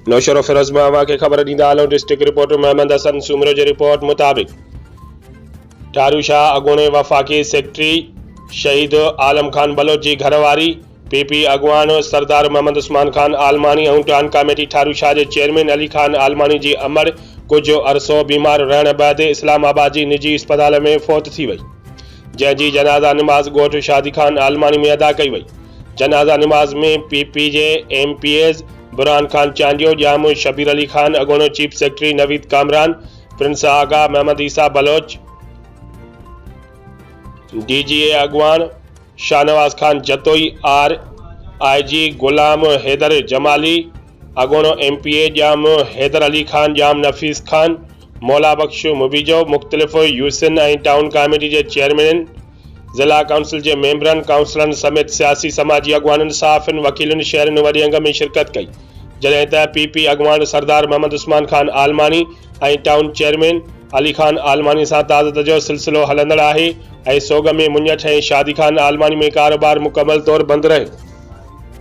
नौशर फिरोज मावा के खबर ॾींदा हलूं। डिस्ट्रिक्ट रिपोर्टर मोहम्मद हसन सूमरो जी रिपोर्ट मुताबिक़ ठारू शाह अॻूणे वफ़ाक़ी सेक्रेटरी शहीद आलम खान बलोच जी घरवारी पीपी अॻवान सरदार मोहम्मद उस्मान खान आलमानी ऐं टान कमेटी ठारू शाह जे चेयरमैन अली खान आलमानी जी अमर कुछ अरसो बीमार रहण बैदि इस्लामाबाद जी निजी अस्पताल में फ़ौत थी वई, जंहिंजी जनाज़ा नमाज़ ॻोठ शादी खान आलमानी में अदा कई वई। जनाज़ा नमाज़ में पीपी जे MPs बुरहान खान चांडियो, जाम शबीर अली खान, अॻूणो chief secretary Naveed Kamran, prince Agha, Mohammad Isa Baloch, DGA अॻवान शाहनवाज खान जतोई, RIG गुलाम हैदर जमाली, अॻूणो MPA जाम हैदर अली खान, जाम नफ़ीस खान, मौला बख्श मुबीजो, मुख़्तलिफ़ यूसिन ऐं टाउन कमेटी जे चेयरमैन, ज़िला काउंसिल जे मेंबरनि, काउंसलरनि समेत सियासी समाजी अॻवाननि, सहाफ़ियुनि, वकीलनि, शहरनि वॾे अंग में शिरकत कई, जॾहिं त PP अॻवान सरदार मोहम्मद उस्मान खान आलमानी ऐं टाउन चेयरमैन अली खान आलमानी सां ताज़त जो सिलसिलो हलंदड़ आहे ऐं सोग में मुंजठ ऐं शादी खान आलमानी में कारोबार मुकमल तौर बंदि रहियो।